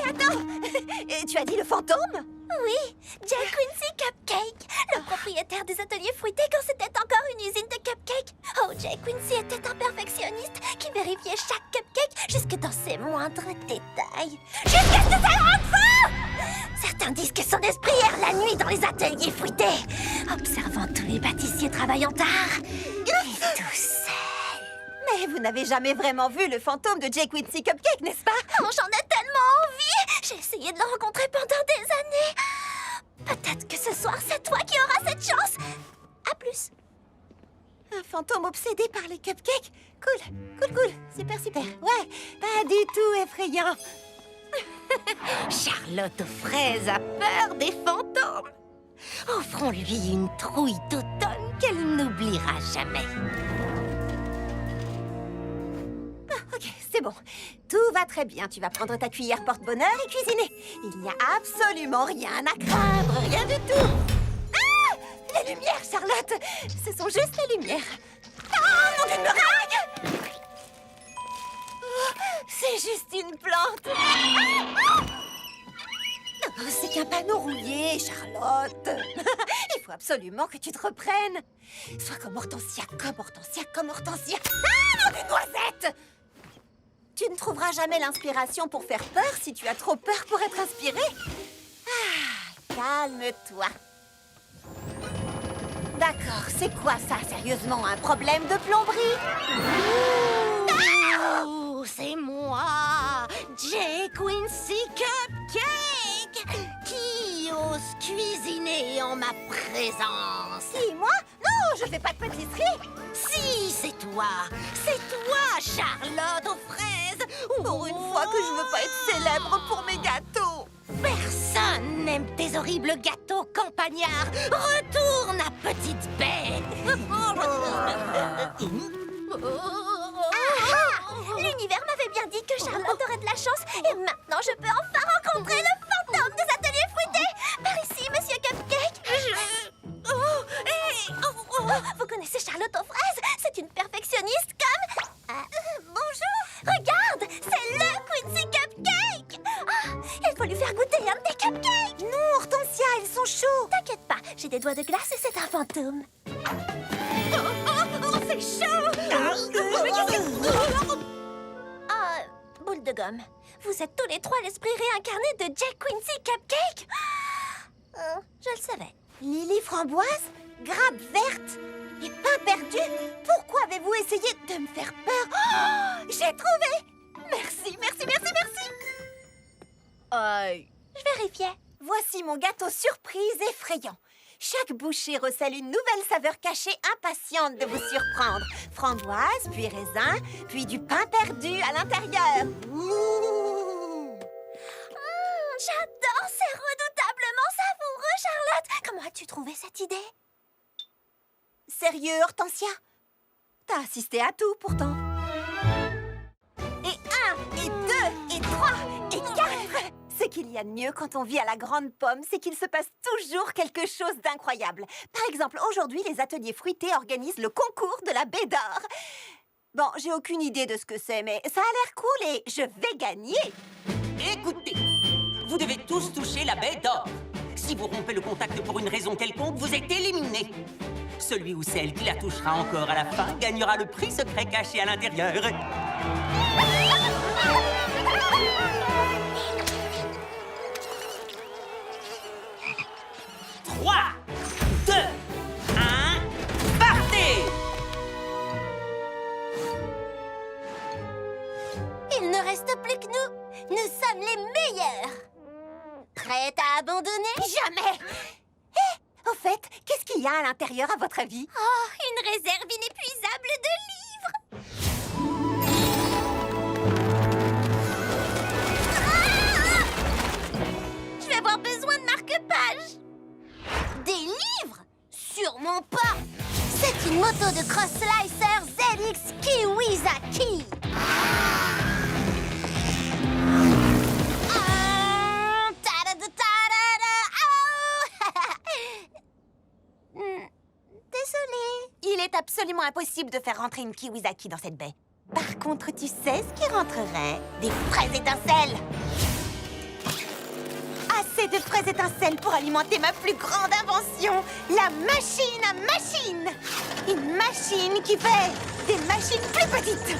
Attends! Tu as dit le fantôme? Oui, Jay Quincy Cupcake, le propriétaire des ateliers fruités quand c'était encore une usine de cupcakes. Oh, Jay Quincy était un perfectionniste qui vérifiait chaque cupcake jusque dans ses moindres détails. Jusqu'à ce que ça rentre faux! Certains disent que son esprit erre la nuit dans les ateliers fruités, observant tous les pâtissiers travaillant tard et tout seul. Mais vous n'avez jamais vraiment vu le fantôme de Jay Quincy Cupcake, n'est-ce pas? Oh, j'en ai tellement envie! J'ai essayé de le rencontrer pendant des années. Peut-être que ce soir, c'est toi qui auras cette chance. À plus. Un fantôme obsédé par les cupcakes? Cool. Super. Ouais, pas du tout effrayant. Charlotte aux fraises a peur des fantômes. Offrons-lui une trouille d'automne qu'elle n'oubliera jamais. Ok, c'est bon. Tout va très bien. Tu vas prendre ta cuillère porte-bonheur et cuisiner. Il n'y a absolument rien à craindre, rien du tout. Ah! Les lumières, Charlotte! Ce sont juste les lumières. Ah, mon Dieu, une meringue! Oh, c'est juste une plante. Oh, c'est qu'un panneau rouillé, Charlotte. Il faut absolument que tu te reprennes. Sois comme Hortensia. Ah, mon Dieu, noisette! Tu ne trouveras jamais l'inspiration pour faire peur si tu as trop peur pour être inspiré. Ah, calme-toi. D'accord, c'est quoi ça, sérieusement, un problème de plomberie? Oh, c'est moi, Jay Quincy Cupcake, qui ose cuisiner en ma présence. Si, moi? Non, je fais pas de pâtisserie. Si, c'est toi, Charlotte aux fraises. Pour une fois que je veux pas être célèbre pour mes gâteaux. Personne n'aime tes horribles gâteaux campagnards. Retourne à petite bête. L'univers m'avait bien dit que Charlotte aurait de la chance et maintenant je peux enfin rencontrer le fantôme des ateliers fruités. Par ici, monsieur Cupcake. Vous connaissez Charlotte aux fraises? C'est une perfectionniste comme... bonjour. Regarde, c'est le Quincy Cupcake. Il faut lui faire goûter un de tes cupcakes. Non, Hortensia, ils sont chauds. T'inquiète pas, j'ai des doigts de glace et c'est un fantôme. C'est chaud. Boule de gomme. Vous êtes tous les trois l'esprit réincarné de Jay Quincy Cupcake? Je le savais. Lily framboise, grappe verte et pain perdu. Pourquoi avez-vous essayé de me faire peur? Oh, j'ai trouvé. Merci. Je vérifiais. Voici mon gâteau surprise effrayant. Chaque bouchée recèle une nouvelle saveur cachée impatiente de vous surprendre. Framboise, puis raisin, puis du pain perdu à l'intérieur. J'adore, c'est redoutablement savoureux, Charlotte. Comment as-tu trouvé cette idée? Sérieux, Hortensia? T'as assisté à tout, pourtant. Et 1, et 2, et 3, et 4. Ce qu'il y a de mieux quand on vit à la grande pomme, c'est qu'il se passe toujours quelque chose d'incroyable. Par exemple, aujourd'hui, les ateliers fruités organisent le concours de la baie d'or. Bon, j'ai aucune idée de ce que c'est, mais ça a l'air cool et je vais gagner. Écoutez, vous devez tous toucher la baie d'or. Si vous rompez le contact pour une raison quelconque, vous êtes éliminé. Celui ou celle qui la touchera encore à la fin gagnera le prix secret caché à l'intérieur. 3, 2, 1, partez! Il ne reste plus que nous. Nous sommes les meilleurs. Prête à abandonner? Jamais! Au fait, qu'est-ce qu'il y a à l'intérieur, à votre avis? Oh, une réserve inépuisable de livres. Je vais avoir besoin de marque-pages. Des livres? Sûrement pas. C'est une moto de Cross Slicer ZX Kiwizaki. Désolée. Il est absolument impossible de faire rentrer une Kiwizaki dans cette baie. Par contre, tu sais ce qui rentrerait? Des fraises étincelles. Assez de fraises étincelles pour alimenter ma plus grande invention, la machine à machines. Une machine qui fait des machines plus petites.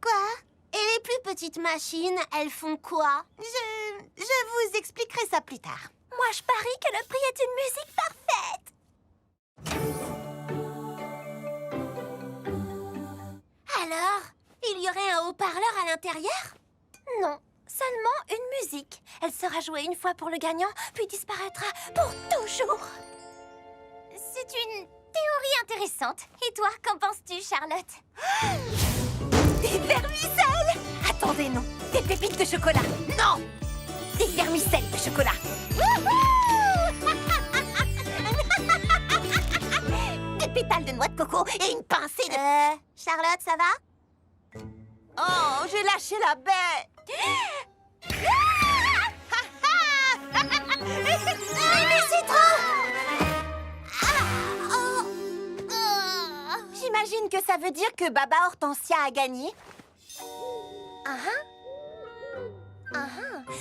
Quoi? Et les plus petites machines, elles font quoi? Je vous expliquerai ça plus tard. Moi, je parie que le prix est une musique parfaite. Alors, il y aurait un haut-parleur à l'intérieur? Non, seulement une musique. Elle sera jouée une fois pour le gagnant, puis disparaîtra pour toujours. C'est une théorie intéressante. Et toi, qu'en penses-tu, Charlotte? Des vermicelles! Attendez, non. Des pépites de chocolat. Non! Des vermicelles de chocolat. Des pétales de noix de coco et une pincée de... Charlotte, ça va? Oh, j'ai lâché la bête. Mais c'est trop! J'imagine que ça veut dire que Baba Hortensia a gagné.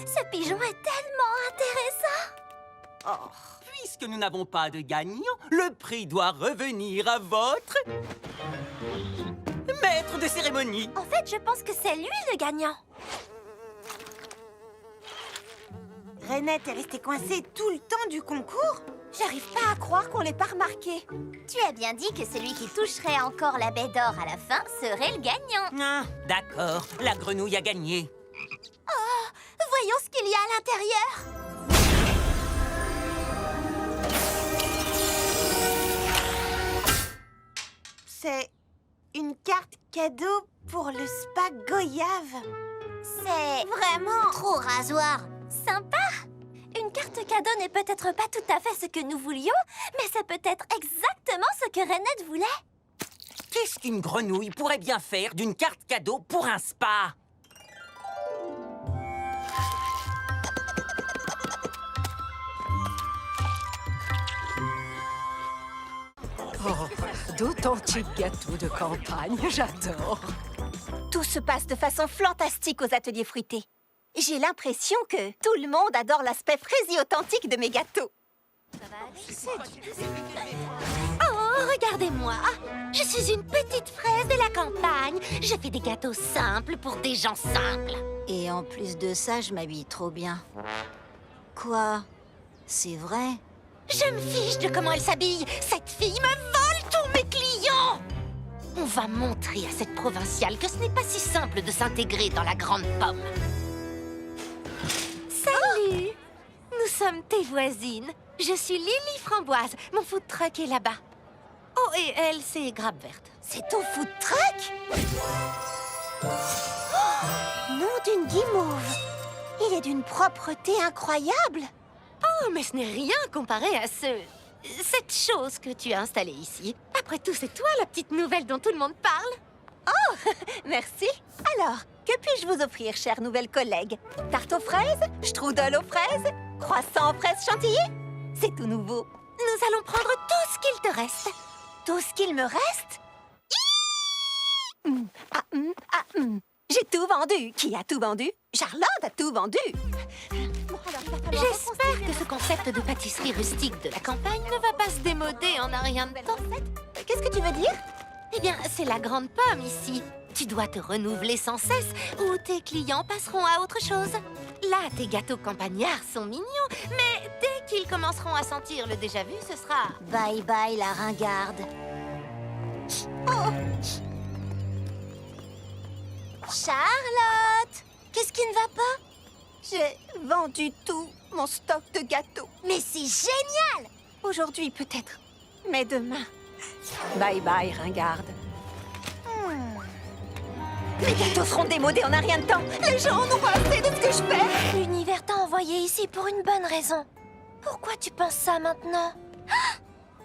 Ce pigeon est tellement intéressant! Oh, puisque nous n'avons pas de gagnant, le prix doit revenir à votre... maître de cérémonie. En fait, je pense que c'est lui le gagnant. Renette est restée coincée tout le temps du concours. J'arrive pas à croire qu'on l'ait pas remarqué. Tu as bien dit que celui qui toucherait encore la baie d'or à la fin serait le gagnant. Ah, d'accord, la grenouille a gagné. Oh, voyons ce qu'il y a à l'intérieur. C'est une carte cadeau pour le spa Goyave. C'est vraiment trop rasoir. Sympa. Une carte cadeau n'est peut-être pas tout à fait ce que nous voulions, mais c'est peut-être exactement ce que Renette voulait. Qu'est-ce qu'une grenouille pourrait bien faire d'une carte cadeau pour un spa? Oh, d'authentiques gâteaux de campagne, j'adore. Tout se passe de façon fantastique aux ateliers fruités. J'ai l'impression que tout le monde adore l'aspect fraisier authentique de mes gâteaux. Oh, regardez-moi. Je suis une petite fraise de la campagne. Je fais des gâteaux simples pour des gens simples. Et en plus de ça, je m'habille trop bien. Quoi? C'est vrai? Je me fiche de comment elle s'habille. Cette fille me vole tous mes clients. On va montrer à cette provinciale que ce n'est pas si simple de s'intégrer dans la grande pomme. Salut. Nous sommes tes voisines. Je suis Lily Framboise. Mon food truck est là-bas. Oh, et elle, c'est Grappe Verte. C'est ton food truck? Nom d'une guimauve. Il est d'une propreté incroyable. Oh, mais ce n'est rien comparé à cette chose que tu as installée ici. Après tout, c'est toi la petite nouvelle dont tout le monde parle. Oh, merci. Alors, que puis-je vous offrir, chère nouvelle collègue? Tarte aux fraises? Strudel aux fraises? Croissant aux fraises chantilly? C'est tout nouveau. Nous allons prendre tout ce qu'il te reste. Tout ce qu'il me reste? J'ai tout vendu. Qui a tout vendu? Charlotte a tout vendu. J'espère que ce concept de pâtisserie rustique de la campagne ne va pas se démoder en un rien de temps. Qu'est-ce que tu veux dire? Eh bien, c'est la grande pomme ici. Tu dois te renouveler sans cesse ou tes clients passeront à autre chose. Là, tes gâteaux campagnards sont mignons, mais dès qu'ils commenceront à sentir le déjà-vu, ce sera... Bye bye la ringarde. Oh. Charlotte, qu'est-ce qui ne va pas? J'ai vendu tout mon stock de gâteaux. Mais c'est génial! Aujourd'hui peut-être, mais demain. Bye bye, ringarde. Mes gâteaux seront démodés en un rien de temps. Les gens n'ont pas assez de ce que je fais. L'univers t'a envoyé ici pour une bonne raison. Pourquoi tu penses ça maintenant?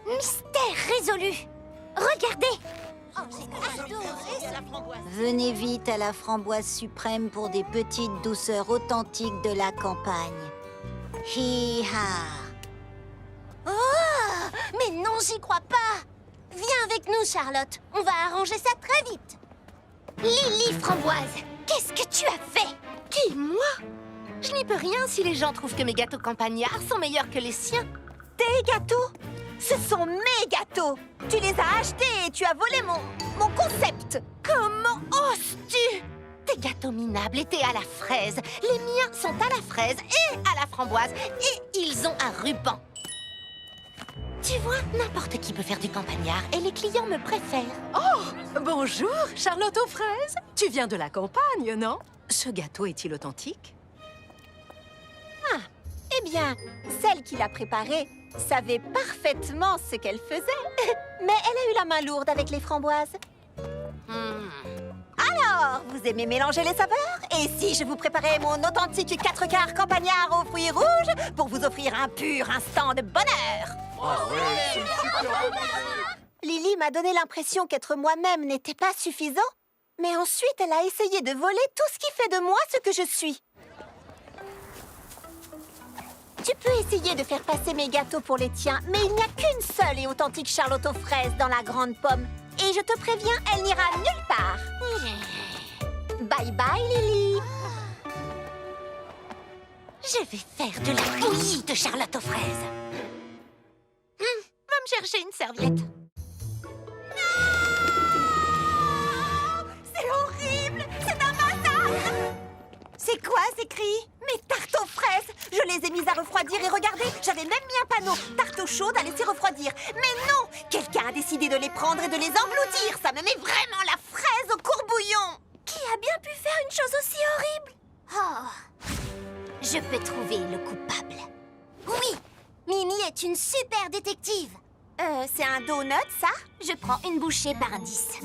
Mystère résolu. Regardez. Venez vite à la framboise suprême pour des petites douceurs authentiques de la campagne. Hi-ha! Oh, mais non, j'y crois pas. Viens avec nous, Charlotte. On va arranger ça très vite. Lily Framboise, qu'est-ce que tu as fait? Qui, moi? Je n'y peux rien si les gens trouvent que mes gâteaux campagnards sont meilleurs que les siens. Tes gâteaux? Ce sont mes gâteaux. Tu les as achetés et tu as volé mon concept. Comment oses-tu? Tes gâteaux minables étaient à la fraise. Les miens sont à la fraise et à la framboise. Et ils ont un ruban. Tu vois, n'importe qui peut faire du campagnard et les clients me préfèrent. Oh, bonjour, Charlotte aux fraises. Tu viens de la campagne, non? Ce gâteau est-il authentique? Eh bien, celle qui l'a préparé savait parfaitement ce qu'elle faisait. Mais elle a eu la main lourde avec les framboises. Alors, vous aimez mélanger les saveurs? Et si je vous préparais mon authentique 4 quarts campagnard aux fruits rouges pour vous offrir un pur instant de bonheur? Lily m'a donné l'impression qu'être moi-même n'était pas suffisant. Mais ensuite, elle a essayé de voler tout ce qui fait de moi ce que je suis. Tu peux essayer de faire passer mes gâteaux pour les tiens, mais il n'y a qu'une seule et authentique Charlotte aux fraises dans la grande pomme. Et je te préviens, elle n'ira nulle part. Bye bye, Lily. Je vais faire de la bouillie de Charlotte aux fraises. Va me chercher une serviette. C'est horrible! C'est un massacre! C'est quoi ces cris? Mes tartes aux fraises! Je les ai mises à refroidir et regardez, j'avais même mis un panneau tarte aux chaudes à laisser refroidir. Mais non! Quelqu'un a décidé de les prendre et de les engloutir! Ça me met vraiment la fraise au courbouillon! Qui a bien pu faire une chose aussi horrible? Oh, je peux trouver le coupable. Oui, Mimi est une super détective. C'est un donut, ça? Je prends une bouchée par indice.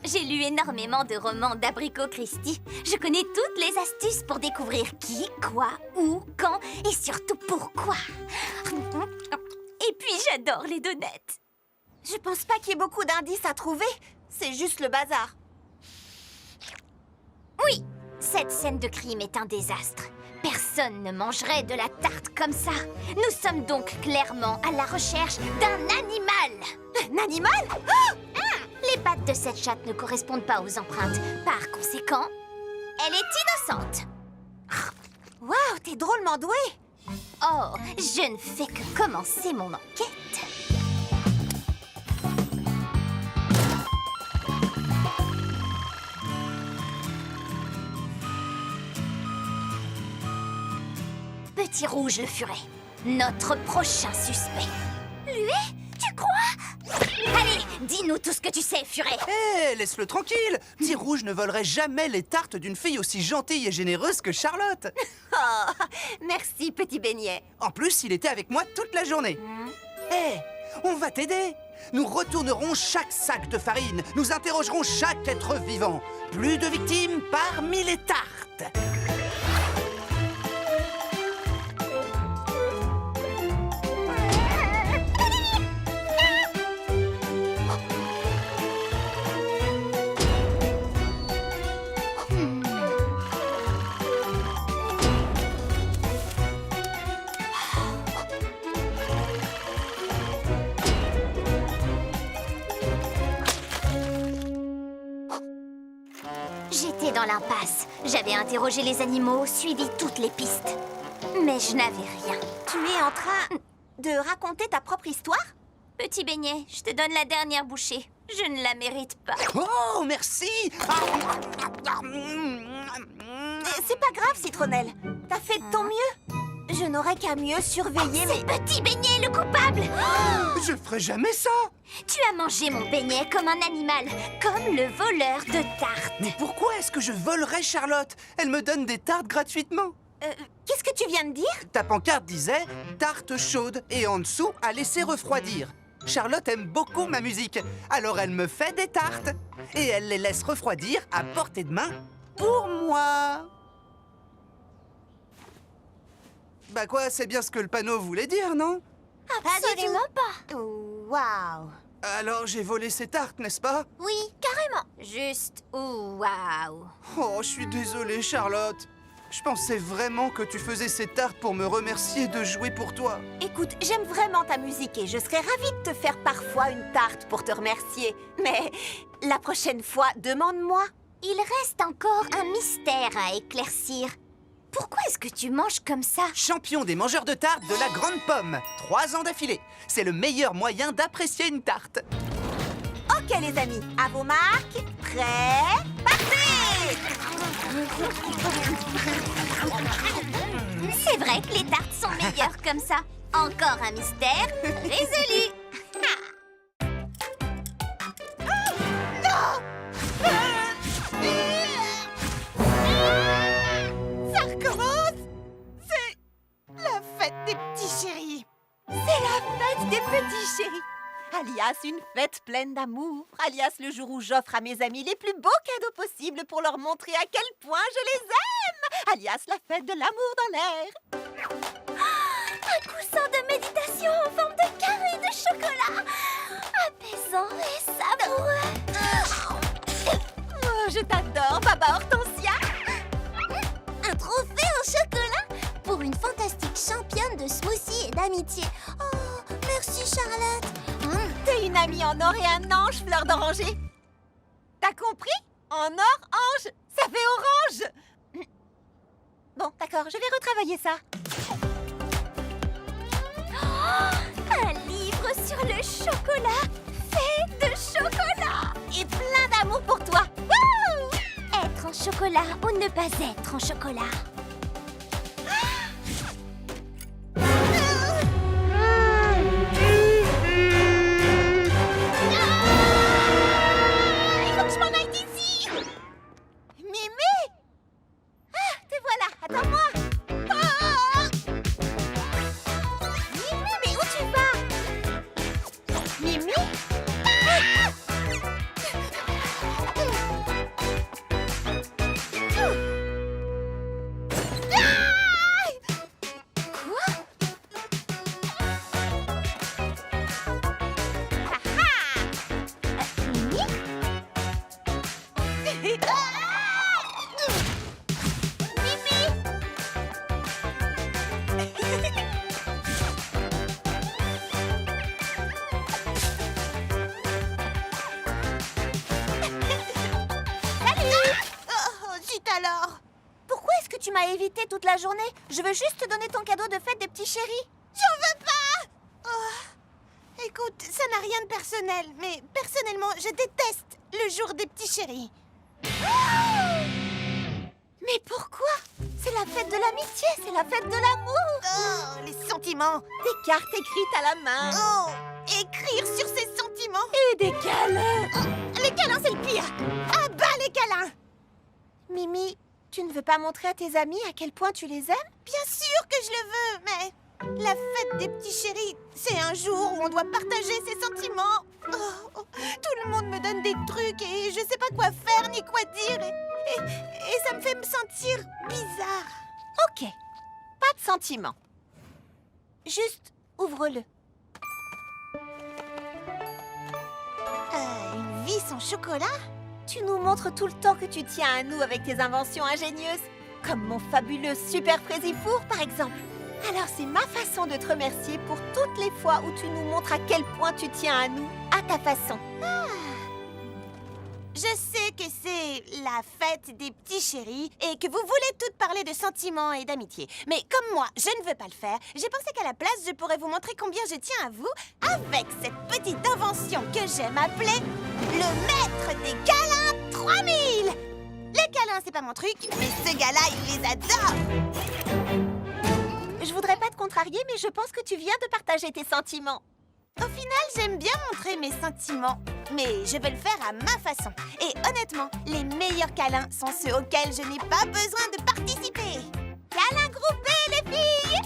J'ai lu énormément de romans d'Abricot Christie. Je connais toutes les astuces pour découvrir qui, quoi, où, quand et surtout pourquoi. Et puis j'adore les donuts. Je pense pas qu'il y ait beaucoup d'indices à trouver. C'est juste le bazar. Oui, cette scène de crime est un désastre. Personne ne mangerait de la tarte comme ça. Nous sommes donc clairement à la recherche d'un animal. Un animal? Les pattes de cette chatte ne correspondent pas aux empreintes. Par conséquent, elle est innocente. Waouh, t'es drôlement douée. Oh, je ne fais que commencer mon enquête. Petit Rouge le Furet, notre prochain suspect. Lui? Tu crois? Allez, dis-nous tout ce que tu sais, Furet. Hé, laisse-le tranquille. Petit Rouge ne volerait jamais les tartes d'une fille aussi gentille et généreuse que Charlotte. Oh, merci, petit beignet. En plus, il était avec moi toute la journée. Hé, on va t'aider. Nous retournerons chaque sac de farine. Nous interrogerons chaque être vivant. Plus de victimes parmi les tartes. J'étais dans l'impasse. J'avais interrogé les animaux, suivi toutes les pistes. Mais je n'avais rien. Tu es en train de raconter ta propre histoire? Petit beignet, je te donne la dernière bouchée. Je ne la mérite pas. Oh, merci. C'est pas grave, Citronnelle. T'as fait de ton mieux. Je n'aurais qu'à mieux surveiller mes... C'est Petit Beignet le coupable! Je ferai jamais ça. Tu as mangé mon beignet comme un animal, comme le voleur de tartes. Mais pourquoi est-ce que je volerais Charlotte? Elle me donne des tartes gratuitement. Qu'est-ce que tu viens de dire? Ta pancarte disait « tarte chaude » et en dessous « à laisser refroidir ». Charlotte aime beaucoup ma musique, alors elle me fait des tartes. Et elle les laisse refroidir à portée de main pour moi. Bah quoi, c'est bien ce que le panneau voulait dire, non? Absolument pas. Waouh! Alors j'ai volé ces tartes, n'est-ce pas? Oui, carrément. Juste waouh. Oh, je suis désolé, Charlotte. Je pensais vraiment que tu faisais ces tartes pour me remercier de jouer pour toi. Écoute, j'aime vraiment ta musique et je serais ravie de te faire parfois une tarte pour te remercier. Mais la prochaine fois, demande-moi. Il reste encore un mystère à éclaircir. Pourquoi est-ce que tu manges comme ça? Champion des mangeurs de tartes de la Grande Pomme. 3 ans d'affilée. C'est le meilleur moyen d'apprécier une tarte. Ok les amis, à vos marques, prêts, partez! C'est vrai que les tartes sont meilleures comme ça. Encore un mystère résolu. Ça recommence! C'est la fête des petits chéris. C'est la fête des petits chéris, alias une fête pleine d'amour, alias le jour où j'offre à mes amis les plus beaux cadeaux possibles pour leur montrer à quel point je les aime, alias la fête de l'amour dans l'air. Un coussin de méditation en forme de carré de chocolat. Apaisant et savoureux. Oh, je t'adore, Baba Hortensia. Un trophée en chocolat pour une fantastique championne de smoothie et d'amitié. Oh, merci Charlotte. T'es une amie en or et un ange, fleur d'oranger. T'as compris? En or, ange, ça fait orange. Bon, d'accord, je vais retravailler ça. Un livre sur le chocolat fait de chocolat. Et plein d'amour pour toi. Wouh! Être en chocolat ou ne pas être en chocolat. Il faut que je m'en aille d'ici. Mimi! Ah, te voilà, attends-moi. Ah! Mimi, mais où tu vas? Mimi? Ah! Alors, Pourquoi est-ce que tu m'as évité toute la journée? Je veux juste te donner ton cadeau de fête des petits chéris. j'en veux pas! Oh, écoute, ça n'a rien de personnel, mais personnellement, je déteste le jour des petits chéris. Mais pourquoi? C'est la fête de l'amitié, c'est la fête de l'amour. Oh, les sentiments! Des cartes écrites à la main. Oh, écrire sur ses sentiments! Et des câlins. Les câlins, c'est le pire! À bas les câlins! Mimi, tu ne veux pas montrer à tes amis à quel point tu les aimes? Bien sûr que je le veux, mais la fête des petits chéris, c'est un jour où on doit partager ses sentiments. Oh, tout le monde me donne des trucs et je sais pas quoi faire ni quoi dire et ça me fait me sentir bizarre. Ok, pas de sentiments. Juste ouvre-le. Une vie sans chocolat? Tu nous montres tout le temps que tu tiens à nous avec tes inventions ingénieuses, comme mon fabuleux super Fraisifour, par exemple. Alors c'est ma façon de te remercier pour toutes les fois où tu nous montres à quel point tu tiens à nous, à ta façon. Je sais que c'est la fête des petits chéris et que vous voulez toutes parler de sentiments et d'amitié. Mais comme moi, je ne veux pas le faire, j'ai pensé qu'à la place, je pourrais vous montrer combien je tiens à vous avec cette petite invention que j'aime appeler le maître des câlins 3000. Les câlins, c'est pas mon truc, mais ce gars-là, il les adore. Je voudrais pas te contrarier, mais je pense que tu viens de partager tes sentiments. Au final, j'aime bien montrer mes sentiments, mais je veux le faire à ma façon. Et honnêtement, les meilleurs câlins sont ceux auxquels je n'ai pas besoin de participer. Câlins groupés, les filles!